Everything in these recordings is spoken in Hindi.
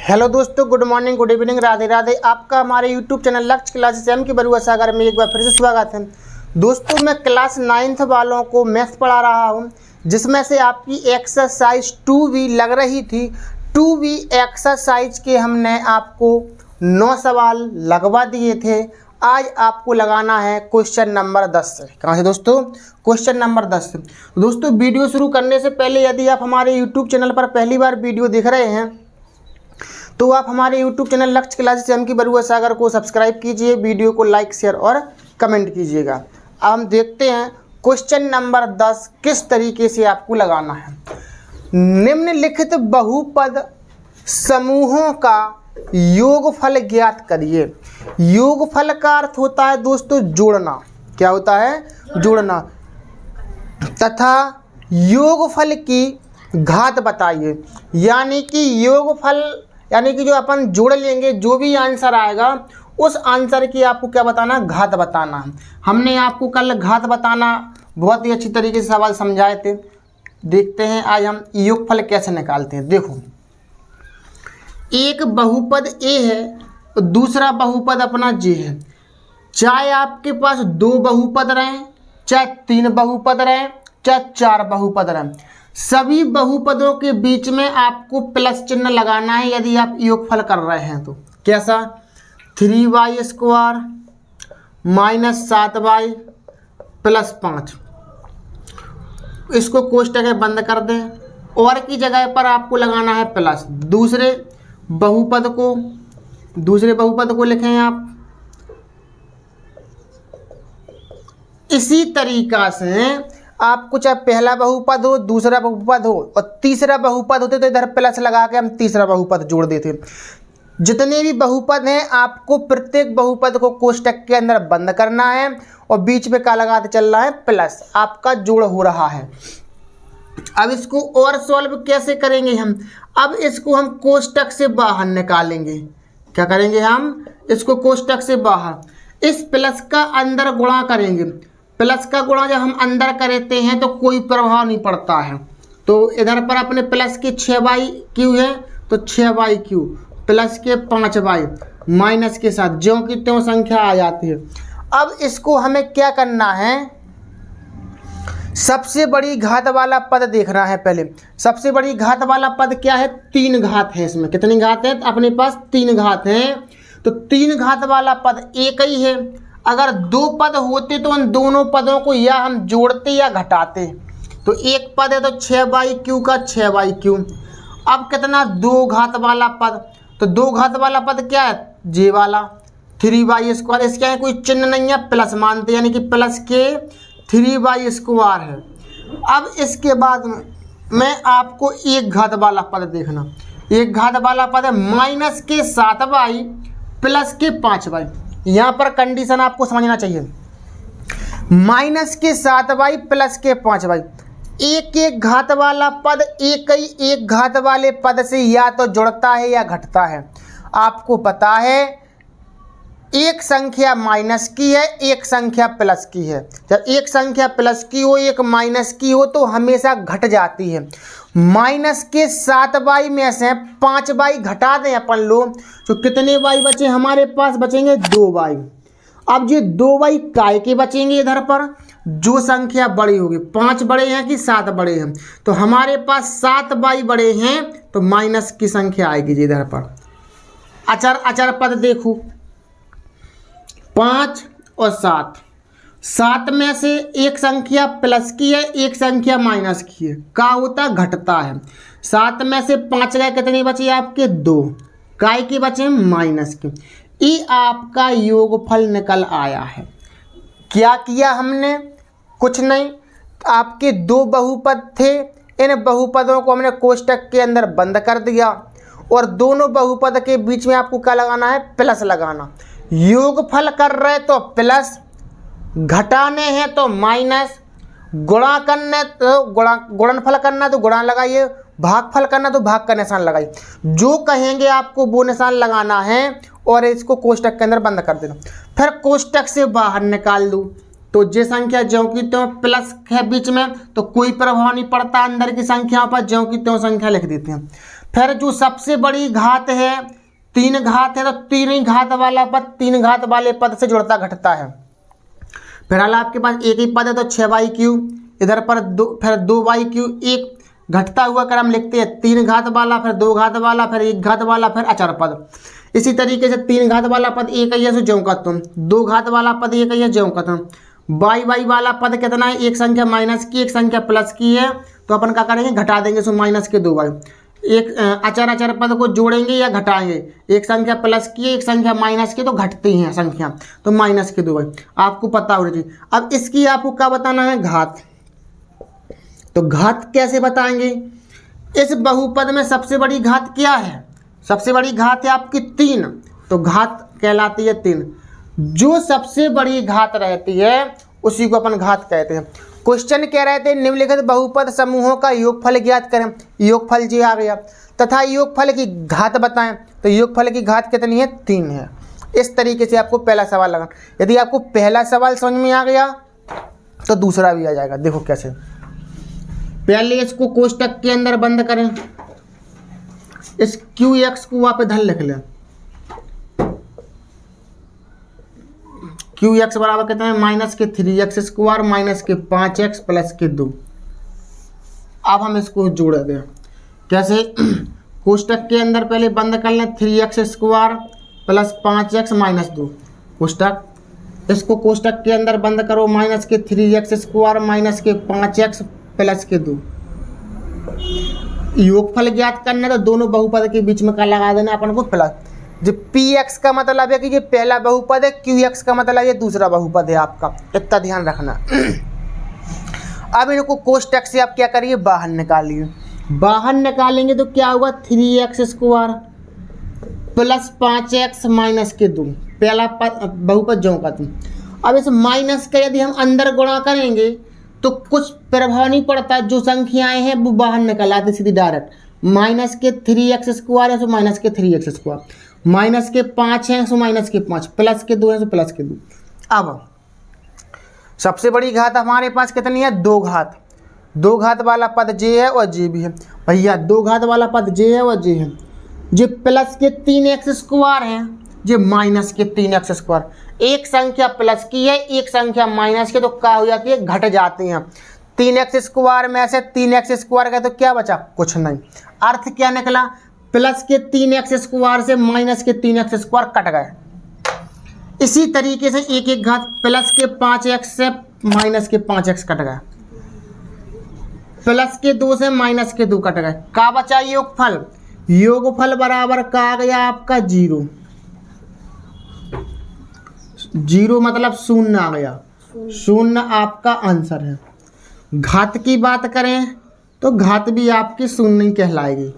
हेलो दोस्तों, good morning, good evening, Radhe Radhe. आपका हमारे यूट्यूब चैनल लक्ष्य क्लासेस एम की बरुआ सागर में एक बार फिर से स्वागत है। दोस्तों, मैं क्लास 9th वालों को मैथ्स पढ़ा रहा हूं, जिसमें से आपकी एक्सरसाइज 2B लग रही थी। 2B एक्सरसाइज के हमने आपको 9 सवाल लगवा दिए थे। आज आपको लगाना है क्वेश्चन नंबर 10 से। कहाँ से दोस्तों? क्वेश्चन नंबर 10 से। दोस्तों, वीडियो शुरू करने से पहले यदि आप हमारे यूट्यूब चैनल पर पहली बार वीडियो देख रहे हैं तो आप हमारे YouTube चैनल लक्ष्य क्लासेस एम की बरुआ सागर को सब्सक्राइब कीजिए, वीडियो को लाइक, शेयर और कमेंट कीजिएगा। अब हम देखते हैं क्वेश्चन नंबर 10 किस तरीके से आपको लगाना है। निम्नलिखित बहुपद समूहों का योगफल ज्ञात करिए। योगफल का अर्थ होता है दोस्तों जोड़ना। क्या होता है? जोड़ना। तथा योगफल की घात बताइए। यानी कि योगफल यानी कि जो अपन जोड़ लेंगे, जो भी आंसर आएगा उस आंसर की आपको क्या बताना? घात बताना। हमने आपको कल घात बताना बहुत ही अच्छी तरीके से सवाल समझाए थे। देखते हैं आज हम योगफल कैसे निकालते हैं। देखो, एक बहुपद ए है, दूसरा बहुपद अपना जे है। चाहे आपके पास 2 बहुपद रहें, चाहे 3 बहुपद रहें, चाहे 4 बहुपद रहें, सभी बहुपदों के बीच में आपको प्लस चिन्ह लगाना है यदि आप योगफल कर रहे हैं तो। कैसा? 3y² - 7y + 5। इसको कोष्टक में बंद कर दें और की जगह पर आपको लगाना है प्लस। दूसरे बहुपद को लिखें आप। इसी तरीका से आपको चाहे पहला बहुपद हो, दूसरा बहुपद हो और तीसरा बहुपद होते तो इधर प्लस लगा के हम तीसरा बहुपद जोड़ देते। जितने भी बहुपद हैं आपको प्रत्येक बहुपद को कोष्टक के अंदर बंद करना है और बीच में क्या लगाते चल रहा है? प्लस। आपका जोड़ हो रहा है। अब इसको और सॉल्व कैसे करेंगे हम? अब इसको हम कोष्टक से बाहर निकालेंगे। क्या करेंगे हम? इसको कोष्टक से बाहर इस प्लस का अंदर गुणा करेंगे। प्लस का गुणा जब हम अंदर करते हैं तो कोई प्रभाव नहीं पड़ता है। तो इधर पर अपने प्लस के 6y³ है तो 6y³ प्लस के 5y माइनस के साथ ज्यों की त्यों संख्या आ जाती है। अब इसको हमें क्या करना है? सबसे बड़ी घात वाला पद देखना है। पहले सबसे बड़ी घात वाला पद क्या है? 3 घात है। इसमें कितनी घात है? अपने पास 3 घात है। तो 3 घात वाला पद एक ही है। अगर 2 पद होते तो उन दोनों पदों को या हम जोड़ते या घटाते। तो एक पद है तो 6y³ का 6y³। अब कितना? 2 घात वाला पद। तो 2 घात वाला पद क्या है? जे वाला 3y²। इसके यहाँ कोई चिन्ह नहीं है, प्लस मानते यानी कि प्लस के 3y² है। अब इसके बाद में आपको एक घात वाला पद देखना। एक घात वाला पद है माइनस के 7y प्लस के 5y। यहाँ पर कंडीशन आपको समझना चाहिए। माइनस के 7y प्लस के 5y। एक घात वाला पद एक घात वाले पद से या तो जुड़ता है या घटता है। आपको पता है एक संख्या माइनस की है, एक संख्या प्लस की है। जब एक संख्या प्लस की हो, एक माइनस की हो तो हमेशा घट जाती है। माइनस के 7y में से 5y घटा दें अपन लोग तो कितने y बचे? हमारे पास बचेंगे 2y। अब ये 2y काय के बचेंगे? इधर पर जो संख्या बड़ी होगी, 5 बड़े हैं कि 7 बड़े हैं, तो हमारे पास 7y बड़े हैं तो माइनस की संख्या आएगी जी इधर पर। अचर पद देखो, 5 और 7। 7 में से एक संख्या प्लस की है, एक संख्या माइनस की है। का होता? घटता है। 7 में से 5 गए, कितने बचे आपके? 2। काय के बचे? माइनस के। ये आपका योगफल निकल आया है। क्या किया हमने? कुछ नहीं। आपके 2 बहुपद थे, इन बहुपदों को हमने कोष्टक के अंदर बंद कर दिया और दोनों बहुपद के बीच में आपको क्या लगाना है? प्लस लगाना। योगफल कर रहे तो प्लस, घटाने हैं तो माइनस, गुणा करने तो गुणनफल करना तो गुणा लगाइए, भागफल करना तो भाग का निशान लगाइए। जो कहेंगे आपको वो निशान लगाना है और इसको कोष्टक के अंदर बंद कर देना। फिर कोष्टक से बाहर निकाल दो तो जे संख्या ज्यों की त्यों प्लस है बीच में तो कोई प्रभाव नहीं पड़ता अंदर की संख्या पर, ज्यों की त्यों संख्या लिख देते हैं। फिर जो सबसे बड़ी घात है 3 घात है तो 3 ही घात वाला पद 3 घात वाले पद से जुड़ता घटता है। फिलहाल आपके पास एक ही पद है तो 6y3, इधर पर फिर 2y3, एक घटता हुआ क्रम लिखते हैं 3 घात वाला, फिर 2 घात वाला, फिर 1 घात वाला, फिर अचर पद। इसी तरीके से 3 घात वाला पद एक ही है सो ज्यों का तुम, 2 घात वाला पद एक ही है ज्यों का तुम। y वाला पद कितना है, एक संख्या माइनस की एक संख्या प्लस की है तो अपन क्या करेंगे घटा देंगे सो माइनस के 2y। एक अचर पद को जोड़ेंगे या घटाएंगे, एक संख्या प्लस की एक संख्या माइनस की तो घटती हैं संख्या तो माइनस के 2y, आपको पता होना चाहिए। अब इसकी आपको क्या बताना है, घात। तो घात कैसे बताएंगे, इस बहुपद में सबसे बड़ी घात क्या है, सबसे बड़ी घात है आपकी 3, तो घात कहलाती है 3। जो सबसे बड़ी घात रहती है उसी को अपन घात कहते हैं। क्वेश्चन कह रहे थे निम्नलिखित बहुपद समूहों का योगफल ज्ञात करें, योगफल जी आ गया, तथा योगफल की घात बताएं, तो योगफल की घात कितनी है, 3 है। इस तरीके से आपको पहला सवाल लगा। यदि आपको पहला सवाल समझ में आ गया तो दूसरा भी आ जाएगा। देखो कैसे, पहले इसको कोष्टक के अंदर बंद करें, इस QX को वहाँ पे धन लिख लें, QX बराबर कितना है, माइनस के 3x स्क्वायर माइनस के 5x प्लस के 2। अब हम इसको जोड़ दें कैसे, कोष्टक के अंदर पहले बंद कर लें 3x square plus 5x minus 2 कोष्टक, इसको कोष्टक के अंदर बंद करो माइनस के 3x स्क्वायर माइनस के 5x प्लस के 2। योगफल ज्ञात करना तो दोनों बहुपद के बीच में क्या लगा देना अपन को प्लस। जो px का मतलब है कि ये पहला बहुपद है, qx का मतलब ये दूसरा बहुपद है आपका, इतना ध्यान रखना। अब इनको कोष्टक से आप क्या करिए, बाहर निकालिए। बाहर निकालेंगे तो क्या होगा, 3x square plus 5x minus के 2, पहला बहुपद जो का तुम। अब इस माइनस का यदि हम अंदर गुणा करेंगे तो कुछ प्रभाव नहीं पड़ता, जो संख्याएं हैं वो बाहर निकल आती सीधी डायरेक्ट। माइनस के 3x स्क्वायर है तो माइनस के 3x स्क्वायर, माइनस के 5 है तो माइनस के 5, प्लस के 2 है तो प्लस के 2। अब सबसे बड़ी घात हमारे पास कितनी है, 2 घात। 2 घात वाला पद जे है और जे भी है भैया, 2 घात वाला पद जे है और जे है। जे प्लस के 3x स्क्वायर है, जे माइनस के 3x स्क्वायर। एक संख्या प्लस की है एक संख्या माइनस की तो क्या हो जाती है, घट जाती हैं। 3x स्क्वायर में से 3x स्क्वायर का तो क्या बचा, कुछ नहीं। अर्थ क्या निकला, प्लस के 3x स्क्वायर से माइनस के 3x स्क्वायर कट गए। इसी तरीके से एक एक घात, प्लस के 5x से माइनस के 5x कट गए, प्लस के 2 से माइनस के 2 कट गए। क्या बचा, योगफल। योगफल बराबर का आ गया आपका 0। 0 मतलब शून्य आ गया, शून्य आपका आंसर है। घात की बात करें तो घात भी आपकी शून्य ही कहलाएगी।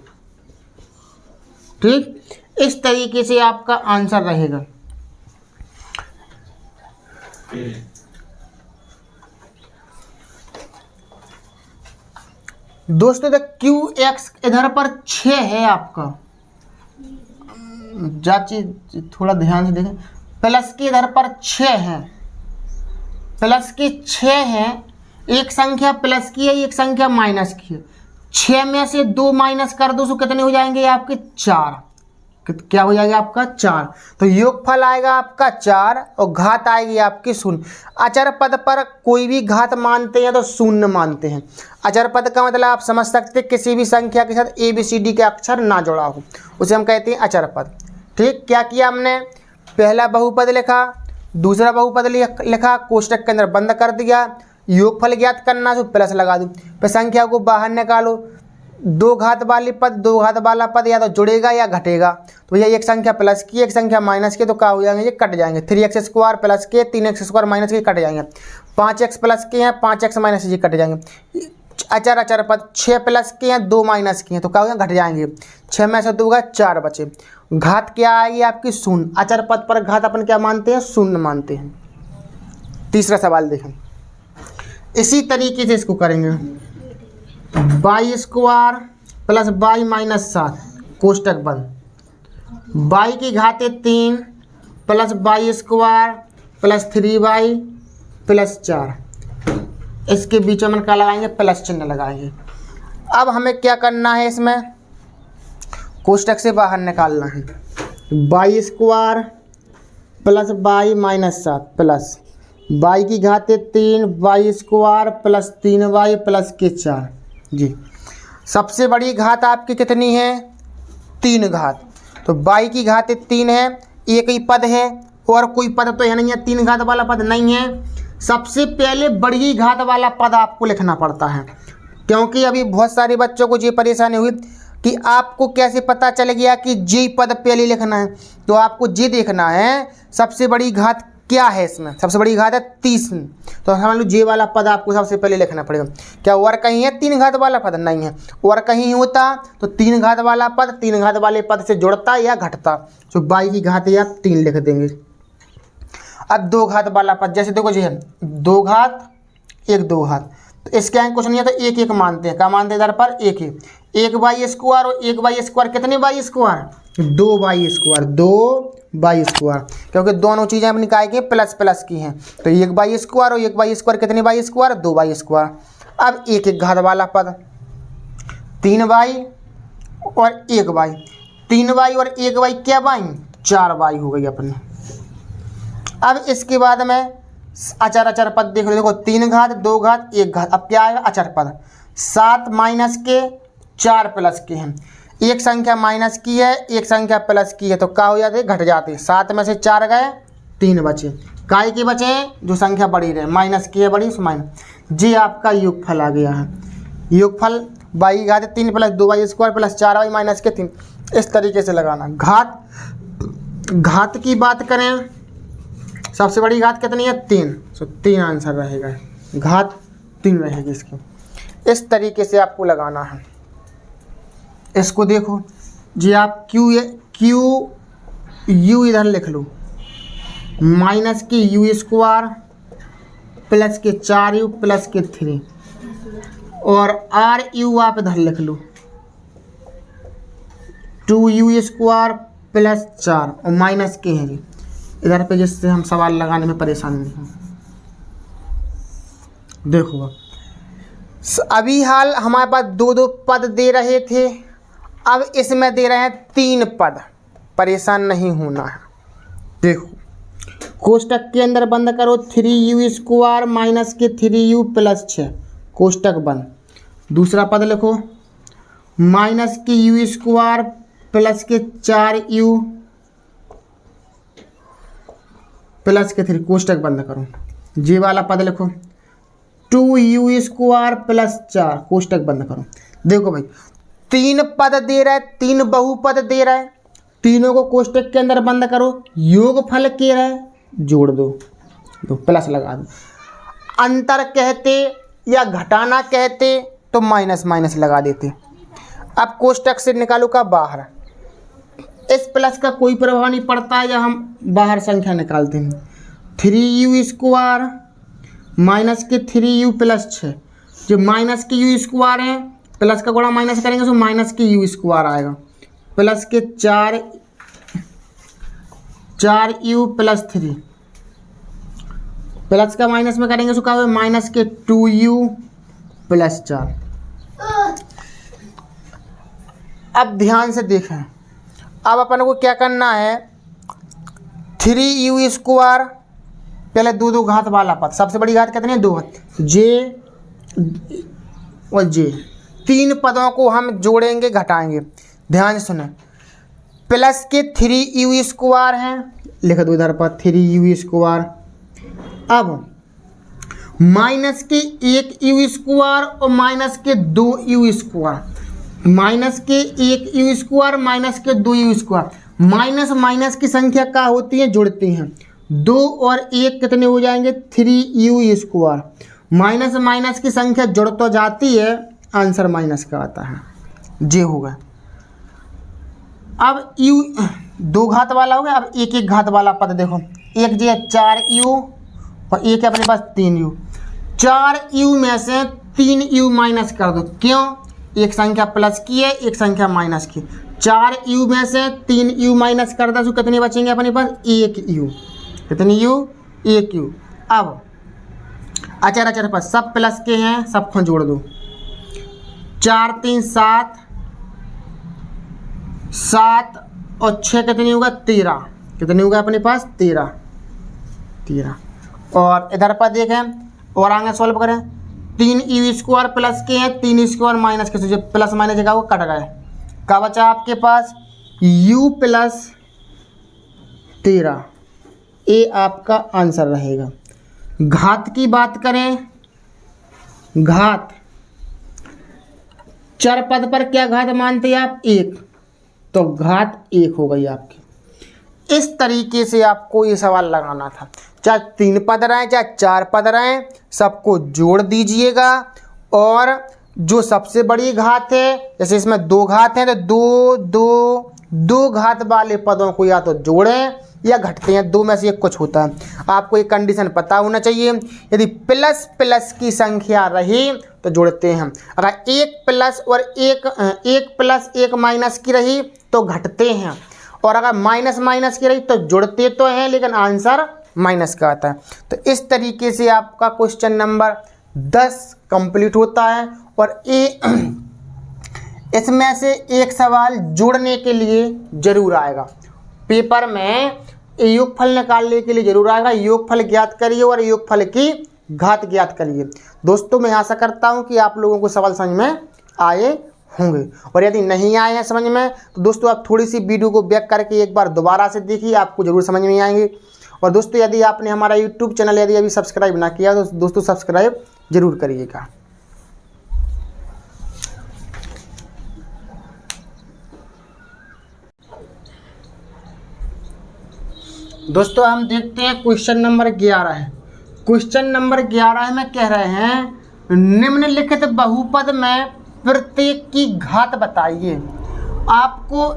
ठीक, इस तरीके से आपका आंसर रहेगा। दोस्तों देख QX इधर पर 6 है आपका, जाची थोड़ा ध्यान से देखें। प्लस के इधर पर 6 है, प्लस के 6 है, एक संख्या प्लस की है एक संख्या माइनस की है। 6 में से 2 माइनस कर दो तो कितने हो जाएंगे आपके, 4। क्या हो जाएगा आपका, 4। तो योगफल आएगा आपका 4 और घात आएगी आपकी 0। अचर पद पर कोई भी घात मानते हैं तो 0 मानते हैं। अचर पद का मतलब आप समझ सकते हैं किसी भी संख्या के साथ ABCD के अक्षर ना जुड़ा हो, उसे हम कहते हैं अचर पद। ठीक, क्या किया हमने, पहला बहुपद लिखा, दूसरा बहुपद लिखा, कोष्टक के अंदर बंद कर दिया। योगफल ज्ञात करना तो प्लस लगा दूँ, फिर संख्या को बाहर निकालो। 2 घात वाली पद 2 घात वाला पद या तो जुड़ेगा या घटेगा। तो भैया एक संख्या प्लस की एक संख्या माइनस की तो क्या हो जाएंगे, ये कट जाएंगे। 3x स्क्वायर प्लस के 3x स्क्वायर माइनस के कट जाएंगे। 5x प्लस के हैं 5x माइनस के कट जाएंगे। अचर पद 6 प्लस के हैं 2 माइनस के हैं तो क्या हो जाएंगे, घट जाएंगे। 6 में से 2 4 बचे। घात क्या आएगी आपकी, 0। अचर पद पर घात अपन क्या मानते हैं, 0 मानते हैं। तीसरा सवाल देखें, इसी तरीके से इसको करेंगे। y square plus y minus 7 कोष्टक बंद। y की घात 3 plus y square plus 3y plus 4, इसके बीच में क्या लगाएंगे, प्लस चिन्ह लगाएंगे। अब हमें क्या करना है, इसमें कोष्टक से बाहर निकालना है। Y square plus Y minus 7 plus Y की घात 3 Y square plus 3y plus के 4 जी। सबसे बड़ी घात आपकी कितनी है? 3 घात। तो वाई की घात 3 है, एक ही पद है और कोई पद तो है नहीं है, 3 घात वाला पद नहीं है। सबसे पहले बड़ी घात वाला पद आपको लिखना पड़ता है, क्योंकि अभी बहुत सारे बच्चों को ये परेशानी हुई कि आपको कैसे पता चल गया कि जी पद पहले लिखना है। तो आपको जी देखना है सबसे बड़ी घात क्या है। इसमें सबसे बड़ी घात है 30, तो समझ लो जे वाला पद आपको सबसे पहले लिखना पड़ेगा। क्या और कहीं है 3 घात वाला पद? नहीं है। और कहीं होता तो 3 घात वाला पद 3 घात वाले पद से जुड़ता या घटता। तो वाई की घात या 3 लिख देंगे। अब 2 घात वाला पद, जैसे देखो जी है 2 घात 1 2 घात, तो इसके यहाँ कुछ नहीं है तो 1 1 मानते हैं। क्या मानते हैं इधर पर? 1 1। 1 वाई स्क्वायर और 1 वाई स्क्वायर कितने Y square? 2 Y square, 2 Y square, क्योंकि दोनों चीज़ें अपनी काय की प्लस प्लस की हैं। तो 1 वाई स्क्वायर और 1 वाई स्क्वायर कितने वाई स्क्वायर? 2 Y square. अब 1 1 घात वाला पद 3 वाई और 1 वाई, 3 वाई और 1 वाई क्या वाई? 4 वाई हो गई अपनी। अब इसके बाद में अचर अचर पद देख लो, देखो 3 घात 2 घात 1 घात। अब क्या आएगा? अचर पद 7 माइनस के 4 प्लस के हैं। एक संख्या माइनस की है, एक संख्या प्लस की है, तो क्या हो जाते हैं? घट जाते हैं। 7 में से 4 गए, 3 बचे। काय के बचे हैं? जो संख्या बड़ी रहे, माइनस की है बड़ी, सो माइनस। जी आपका योगफल आ गया है। योगफल वाई की घात 3 plus 2 Y square plus 4 Y minus के 3। इस तरीके से लगाना। घात की बात करें, सबसे बड़ी घात कितनी है? 3, सो 3 आंसर रहेगा। घात 3 रहेगी इसकी। इस तरीके से आपको लगाना है। इसको देखो जी, आप क्यू यू इधर लिख लो, माइनस की यू स्क्वायर प्लस के 4u प्लस के 3, और आर यू आप इधर लिख लो 2u स्क्वायर प्लस 4 और माइनस के हैं जी इधर पे, जिससे हम सवाल लगाने में परेशानी नहीं हो। देखो अभी हाल हमारे पास 2 2 पद दे रहे थे, अब इसमें दे रहे हैं 3 पद। परेशान नहीं होना है। देखो कोष्टक के अंदर बंद करो 3u स्क्वायर माइनस के 3u प्लस 6, कोष्टक बंद। दूसरा पद लिखो माइनस के u स्क्वायर प्लस के 4u प्लस के 3, कोष्टक बंद करो। जी वाला पद लिखो 2u स्क्वायर प्लस 4, कोष्टक बंद करो। देखो भाई 3 पद दे रहा है, 3 बहुपद दे रहा है, तीनों को कोष्टक के अंदर बंद करो। योगफल के रहा है, जोड़ दो, प्लस लगा दो। अंतर कहते या घटाना कहते तो माइनस माइनस लगा देते। अब कोष्टक से निकालो का बाहर, इस प्लस का कोई प्रभाव नहीं पड़ता या हम बाहर संख्या निकालते हैं। 3u स्क्वायर माइनस के 3u प्लस 6, जो माइनस के u स्क्वायर है प्लस का गुणा माइनस करेंगे तो माइनस के u स्क्वायर आएगा, प्लस के 4u प्लस 3, प्लस का माइनस में करेंगे तो क्या होगा? माइनस के 2u प्लस 4। अब ध्यान से देखें, अब अपन को क्या करना है? 3u स्क्वायर पहले 2 2 घात वाला पद, सबसे बड़ी घात कितनी है? 2 घात, जे और जे, 3 पदों को हम जोड़ेंगे घटाएंगे। ध्यान से सुने, प्लस के 3u स्क्वायर हैं, लिख दो इधर पर 3u स्क्वायर। अब माइनस के 1u स्क्वायर और माइनस के 2u स्क्वायर, माइनस के 1u स्क्वायर माइनस के 2u स्क्वायर। माइनस माइनस की संख्या क्या होती है? जुड़ती हैं। 2 और 1 कितने हो जाएंगे? 3u square. माइनस माइनस की संख्या जुड़ तो जाती है, आंसर माइनस का आता है। जे होगा। अब u 2 घात वाला हो गया। अब 1 1 घात वाला पद देखो, एक जी है 4u और एक है अपने पास 3u। 4u में से 3u माइनस कर दो, क्यों? एक संख्या प्लस की है, एक संख्या माइनस की। 4u में से 3u माइनस कर दो तो कितने बचेंगे अपने पास? 1u। कितनी u? 1u। अब अचर अचर पर सब प्लस के हैं, सबको जोड़ दो। 4 3 7 7 और 6 कितनी होगा 13, कितनी होगा अपने पास 13। और इधर पर देखें और आगे सॉल्व करें, 3u² प्लस के हैं, 3u² माइनस के, जो प्लस माइनस जगह वो कट गए, क्या बचा आपके पास u प्लस 13, ये आपका आंसर रहेगा। घात की बात करें, घात चर पद पर क्या घात मानते हैं आप 1, तो घात 1 हो गई आपकी। इस तरीके से आपको ये सवाल लगाना था, चाहे 3 पद रहें चाहे 4 पद रहें, सबको जोड़ दीजिएगा और जो सबसे बड़ी घात है, जैसे इसमें 2 घात हैं तो दो घात वाले पदों को या तो जोड़ें या घटते हैं, 2 में से एक कुछ होता है। आपको एक कंडीशन पता होना चाहिए, यदि प्लस प्लस की संख्या रही तो जोड़ते हैं, अगर 1 प्लस और 1 प्लस 1 माइनस की रही तो घटते हैं, और अगर माइनस माइनस की रही तो जुड़ते तो हैं लेकिन आंसर माइनस का आता है। तो इस तरीके से आपका क्वेश्चन नंबर 10 कंप्लीट होता है। और इसमें से एक सवाल जोड़ने के लिए जरूर आएगा पेपर में, योगफल निकालने के लिए जरूर आएगा। योगफल ज्ञात करिए और योगफल की घात ज्ञात करिए। दोस्तों मैं आशा करता हूं कि आप लोगों को सवाल समझ में आए होंगे, और यदि नहीं आए हैं समझ में तो दोस्तों आप थोड़ी सी वीडियो को बैक करके एक बार दोबारा से देखिए, आपको जरूर समझ में आएंगे। और दोस्तों यदि आपने हमारा यूट्यूब चैनल यदि अभी सब्सक्राइब ना किया तो दोस्तों सब्सक्राइब जरूर करिएगा। दोस्तों हम देखते हैं क्वेश्चन नंबर 11 है। क्वेश्चन नंबर 11 में कह रहे हैं निम्नलिखित बहुपद में प्रत्येक की घात बताइए। आपको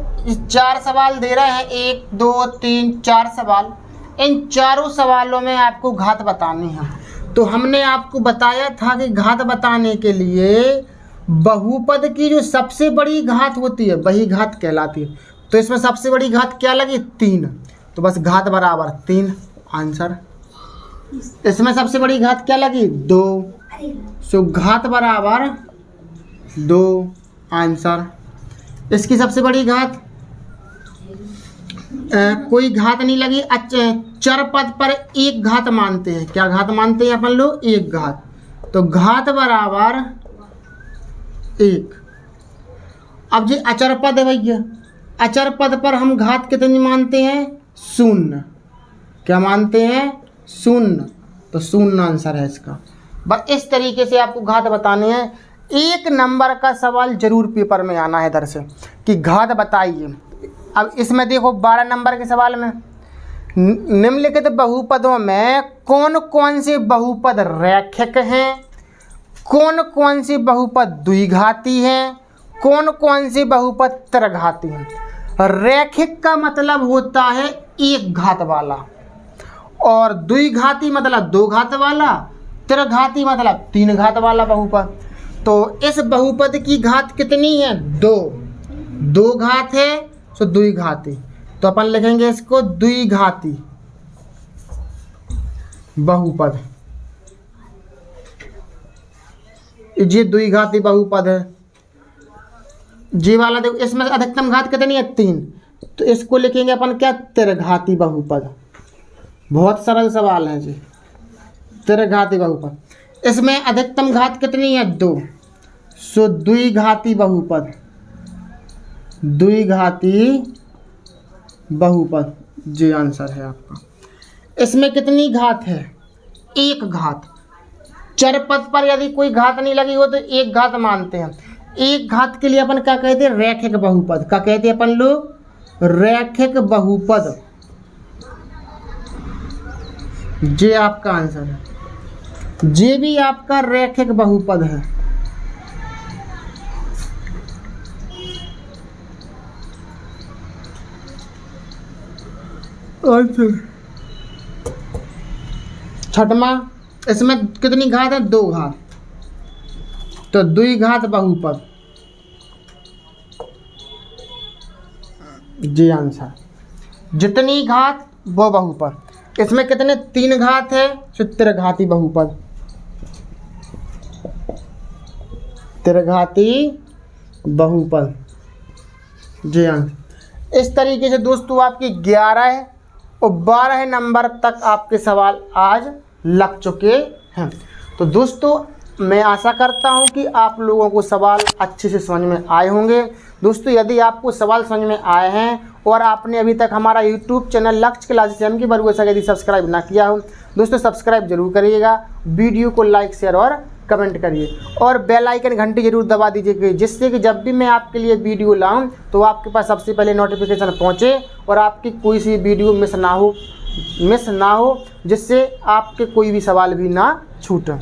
4 सवाल दे रहे हैं, 1 2 3 4 सवाल, इन चारों सवालों में आपको घात बतानी है। तो हमने आपको बताया था कि घात बताने के लिए बहुपद की जो सबसे बड़ी घात होती है वही घात कहलाती है। तो इसमें सबसे बड़ी घात क्या लगी 3, तो बस घात बराबर 3 आंसर। इसमें सबसे बड़ी घात क्या लगी 2, सो घात बराबर 2 आंसर। इसकी सबसे बड़ी घात कोई घात नहीं लगी, चर पद पर एक घात मानते हैं। क्या घात मानते हैं अपन लोग 1 घात, तो घात बराबर 1। अब जी अचर पद है भैया, अचर पद पर हम घात कितनी मानते हैं 0। क्या मानते हैं 0, तो 0 आंसर है इसका। बस इस तरीके से आपको घात बताने हैं। 1 नंबर का सवाल जरूर पेपर में आना है इधर से कि घात बताइए। अब इसमें देखो 12 नंबर के सवाल में निम्नलिखित बहुपदों में कौन कौन से बहुपद रैखिक हैं, कौन कौन से बहुपद द्विघाती हैं, कौन कौन से बहुपद त्रिघाती हैं। रैखिक का मतलब होता है 1 घात वाला, और द्विघाती मतलब 2 घात वाला, त्रिघाती मतलब 3 घात वाला बहुपद। तो इस बहुपद की घात कितनी है 2 घात है, सो द्विघाती। तो अपन लिखेंगे इसको द्विघाती बहुपद, ये द्विघाती बहुपद है। जी वाला देखो, इसमें अधिकतम घात कितनी है 3, तो इसको लिखेंगे अपन क्या त्रिघाती बहुपद। बहुत सरल सवाल है जी, त्रिघाती बहुपद। इसमें अधिकतम घात कितनी है 2, सो द्विघाती बहुपद, द्विघाती बहुपद जी आंसर है आपका। इसमें कितनी घात है 1 घात। चर पद पर यदि कोई घात नहीं लगी हो तो 1 घात मानते हैं। 1 घात के लिए अपन क्या कहते हैं रैखिक बहुपद। क्या कहते हैं अपन लोग रैखिक बहुपद, जे आपका आंसर है, जे भी आपका रैखिक बहुपद है। छठवां, इसमें कितनी घात है 2 घात, तो द्विघात बहुपद जी आंसर। जितनी घात वो बहुपद। इसमें कितने 3 घात है, तो त्रिघाती बहुपद, त्रिघाती बहुपद जी आंसर। इस तरीके से दोस्तों आपके 11 और 12 नंबर तक आपके सवाल आज लग चुके हैं। तो दोस्तों मैं आशा करता हूं कि आप लोगों को सवाल अच्छे से समझ में आए होंगे। दोस्तों यदि आपको सवाल समझ में आए हैं और आपने अभी तक हमारा यूट्यूब चैनल लक्ष्य क्लासेस एम की बरुआ यदि सब्सक्राइब ना किया हो दोस्तों सब्सक्राइब जरूर करिएगा, वीडियो को लाइक शेयर और कमेंट करिए और बेल आइकन घंटी जरूर दबा दीजिए, जिससे कि जब भी मैं आपके लिए वीडियो लाऊं तो आपके पास सबसे पहले नोटिफिकेशन पहुंचे और आपकी कोई सी वीडियो मिस ना हो, जिससे आपके कोई भी सवाल भी ना छूटे।